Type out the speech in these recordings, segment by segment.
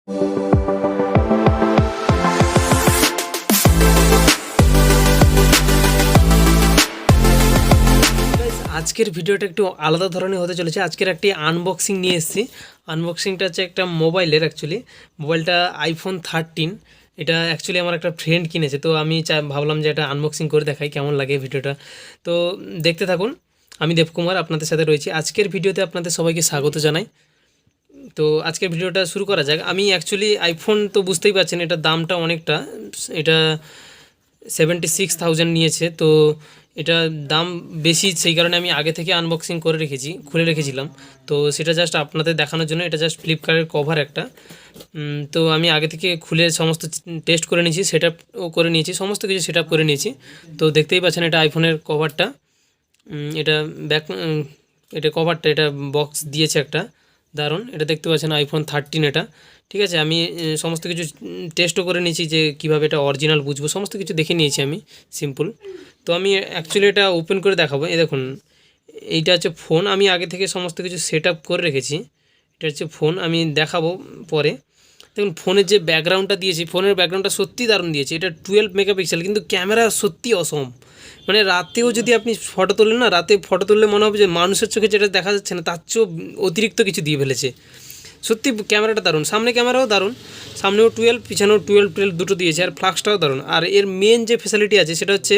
আজকের ভিডিওটা একটু আলাদা ধরনের হতে চলেছে। আজকের একটি আনবক্সিং নিয়ে এসেছি। আনবক্সিংটা হচ্ছে একটা মোবাইলের, অ্যাকচুয়ালি মোবাইলটা iPhone 13। এটা অ্যাকচুয়ালি আমার একটা ফ্রেন্ড কিনেছে, তো আমি ভাবলাম যে এটা আনবক্সিং করে দেখাই কেমন লাগে ভিডিওটা। তো দেখতে থাকুন। আমি দেবকুমার আপনাদের সাথে রয়েছি। আজকের ভিডিওতে আপনাদের সবাইকে স্বাগত জানাই। তো আজকের ভিডিওটা শুরু করা যাক। আমি অ্যাকচুয়ালি আইফোন তো বুঝতেই পারছেন, এটার দামটা অনেকটা, এটা 76,000 নিয়েছে। তো এটা দাম বেশি, সেই কারণে আমি আগে থেকে আনবক্সিং করে রেখেছি, খুলে রেখেছিলাম। তো সেটা জাস্ট আপনাদের দেখানোর জন্য। এটা জাস্ট ফ্লিপকার্টের কভার একটা। তো আমি আগে থেকে খুলে সমস্ত টেস্ট করে নিয়েছি, সেট আপও করে নিয়েছি, সমস্ত কিছু সেট আপ করে নিয়েছি। তো দেখতেই পাচ্ছেন এটা আইফোনের কভারটা, এটা ব্যাক, এটা কভারটা, এটা বক্স দিয়েছে একটা, দারুণ। এটা দেখতে পাচ্ছেন iPhone 13 এটা, ঠিক আছে। আমি সমস্ত কিছু টেস্টও করে নিয়েছি যে কীভাবে এটা অরিজিনাল বুঝবো, সমস্ত কিছু দেখে নিয়েছি আমি সিম্পল। তো আমি অ্যাকচুয়ালি এটা ওপেন করে দেখাবো। এই দেখুন, এইটা হচ্ছে ফোন। আমি আগে থেকে সমস্ত কিছু সেট আপ করে রেখেছি। এটা হচ্ছে ফোন, আমি দেখাবো পরে। দেখুন ফোনের যে ব্যাকগ্রাউন্ডটা দিয়েছি, ফোনের ব্যাকগ্রাউন্ডটা সত্যি দারুণ দিয়েছে। এটা 12 মেগাপিক্সেল, কিন্তু ক্যামেরা সত্যি অসম। মানে রাতেও যদি আপনি ফটো তোলেন না, রাতে ফটো তুললে মনে হবে যে মানুষের চোখে যেটা দেখা যাচ্ছে না তার চেয়েও অতিরিক্ত কিছু দিয়ে ফেলেছে। সত্যি ক্যামেরাটা দারুণ, সামনে ক্যামেরাও দারুণ, সামনেও 12, পিছনেও 12 দুটো দিয়েছে, আর ফ্লাক্সটাও দারুণ। আর এর মেন যে ফ্যাসিলিটি আছে সেটা হচ্ছে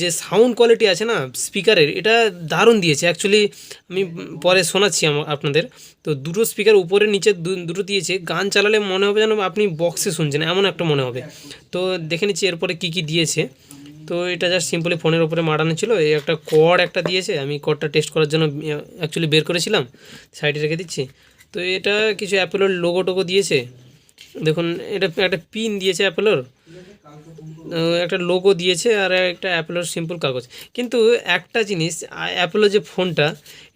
যে সাউন্ড কোয়ালিটি আছে না স্পিকারের, এটা দারুণ দিয়েছে। অ্যাকচুয়ালি আমি পরে শোনাচ্ছি আপনাদের। তো দুটো স্পিকার উপরে নিচে দুটো দিয়েছে, গান চালালে মনে হবে যেন আপনি বক্সে শুনছেন, এমন একটা মনে হবে। তো দেখে নিচ্ছি এরপরে কী কী দিয়েছে। তো এটা জাস্ট সিম্পলি ফোনের উপরে মারানো ছিল। এই একটা কর্ড একটা দিয়েছে, আমি কর্ডটা টেস্ট করার জন্য অ্যাকচুয়ালি বের করেছিলাম, সাইডে রেখে দিচ্ছি। তো এটা কিছু অ্যাপেলের লোগো টোগো দিয়েছে, দেখুন। এটা একটা পিন দিয়েছে অ্যাপেলের, একটা লোগো দিয়েছে, আর একটা অ্যাপেলের সিম্পল কাগজ। কিন্তু একটা জিনিস, অ্যাপেলের যে ফোনটা,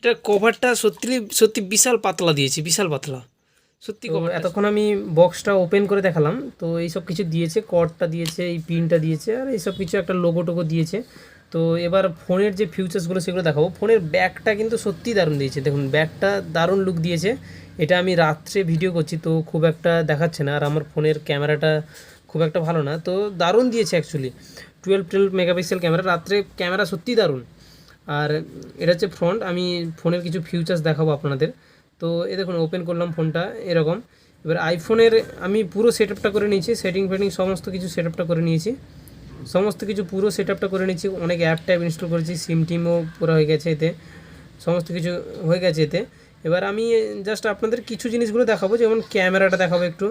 এটা কভারটা সত্যি সত্যি বিশাল পাতলা দিয়েছে, বিশাল পাতলা সত্যি কভার। এতক্ষণ আমি বক্সটা ওপেন করে দেখালাম। তো এইসব কিছু দিয়েছে, কর্ডটা দিয়েছে, এই পিনটা দিয়েছে, আর এইসব কিছু একটা লোগো টোগো দিয়েছে। তো এবার ফোনের যে ফিউচার্সগুলো সেগুলো দেখাবো। ফোনের ব্যাকটা কিন্তু সত্যি দারুণ দিয়েছে, দেখুন ব্যাকটা দারুণ লুক দিয়েছে। এটা আমি রাত্রে ভিডিও করছি তো খুব একটা দেখাচ্ছে না, আর আমার ফোনের ক্যামেরাটা খুব একটা ভালো না, তো দারুণ দিয়েছে অ্যাকচুয়ালি। 12 মেগাপিক্সেল ক্যামেরা, রাত্রে ক্যামেরা সত্যি দারুণ। আর এটা হচ্ছে ফ্রন্ট। আমি ফোনের কিছু ফিউচার্স দেখাবো আপনাদের। তো এই দেখুন ওপেন করলাম ফোনটা এরকম। এবার আইফোনের আমি পুরো সেট আপটা করে নিয়েছি, সেটিং সমস্ত কিছু সেট আপটা করে নিয়েছি, সমস্ত কিছু পুরো সেট আপটা করে নিয়েছি। অনেক অ্যাপ ট্যাপ ইনস্টল করেছি, সিম টিমও পুরো হয়ে গেছে এতে, সমস্ত কিছু হয়ে গেছে এতে। এবার আমি জাস্ট আপনাদের কিছু জিনিসগুলো দেখাবো, যেমন ক্যামেরাটা দেখাবো একটু।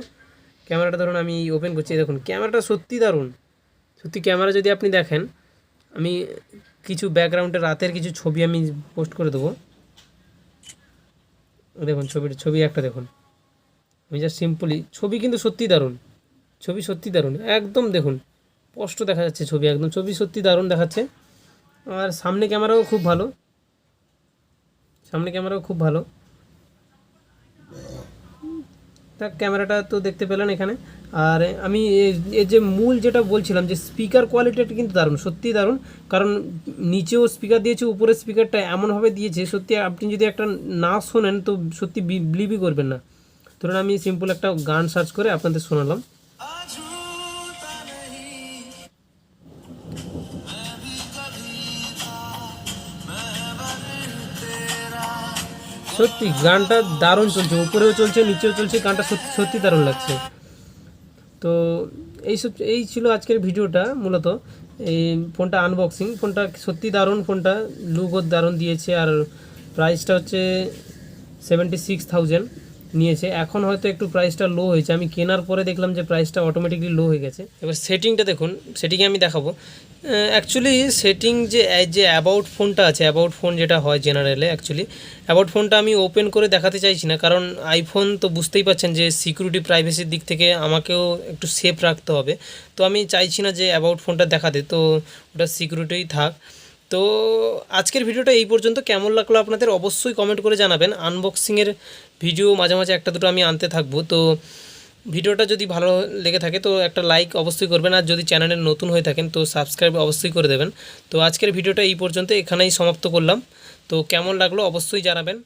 ক্যামেরাটা ধরুন আমি ওপেন করছি, দেখুন ক্যামেরাটা সত্যি দারুণ। সত্যি ক্যামেরা যদি আপনি দেখেন, আমি কিছু ব্যাকগ্রাউন্ডে রাতের কিছু ছবি আমি পোস্ট করে দেবো। দেখুন ছবি একটা দেখুন, আমি জাস্ট সিম্পলি ছবি, কিন্তু সত্যি দারুণ ছবি, সত্যি দারুণ একদম। দেখুন স্পষ্ট দেখা যাচ্ছে ছবি, একদম ছবি সত্যি দারুণ দেখাচ্ছে। আর সামনে ক্যামেরাও খুব ভালো, সামনে ক্যামেরাও খুব ভালো। তা ক্যামেরাটা তো দেখতে পেলেন এখানে। আর আমি এর যে মূল যেটা বলছিলাম, যে স্পিকার কোয়ালিটিটা কিন্তু দারুণ, সত্যি দারুণ। কারণ নিচেও স্পিকার দিয়েছে, উপরের স্পিকারটা এমনভাবে দিয়েছে, সত্যি আপনি যদি একটা না শোনেন তো সত্যি বিলিভই করবেন না। ধরুন আমি সিম্পল একটা গান সার্চ করে আপনাদের শোনালাম। সত্যি গানটা দারুণ চলছে, উপরেও চলছে নিচেও চলছে, গানটা সত্যি সত্যি দারুণ লাগছে। তো এই ছিল আজকের ভিডিওটা মূলত। এই ফোনটা আনবক্সিং, ফোনটা সত্যি দারুণ, ফোনটা লুকও দারুণ দিয়েছে। আর প্রাইসটা হচ্ছে 76,000 নিয়েছে। এখন হয়তো একটু প্রাইসটা লো হয়েছে, আমি কেনার পরে দেখলাম যে প্রাইসটা অটোমেটিকলি লো হয়ে গেছে। এবার সেটিংটা দেখুন, সেটিংয়ে আমি দেখাবো। অ্যাকচুয়ালি সেটিং যে অ্যাবাউট ফোনটা আছে, অ্যাবাউট ফোন যেটা হয় জেনারেলে, অ্যাকচুয়ালি অ্যাবাউট ফোনটা আমি ওপেন করে দেখাতে চাইছি না, কারণ আইফোন তো বুঝতেই পারছেন যে সিকিউরিটি প্রাইভেসির দিক থেকে আমাকেও একটু সেফ রাখতে হবে। তো আমি চাইছি না যে অ্যাবাউট ফোনটা দেখাতে, তো ওটা সিকিউরিটিই থাক। তো আজকের ভিডিওটা এই পর্যন্ত। কেমন লাগলো আপনাদের অবশ্যই কমেন্ট করে জানাবেন। আনবক্সিংয়ের ভিডিও মাঝে মাঝে একটা দুটো আমি আনতে থাকবো। তো ভিডিওটা যদি ভালো লেগে থাকে তো একটা লাইক অবশ্যই করবেন, আর যদি চ্যানেলে নতুন হয়ে থাকেন তো সাবস্ক্রাইব অবশ্যই করে দেবেন। তো আজকের ভিডিওটা এই পর্যন্ত, এখানেই সমাপ্ত করলাম। তো কেমন লাগলো অবশ্যই জানাবেন।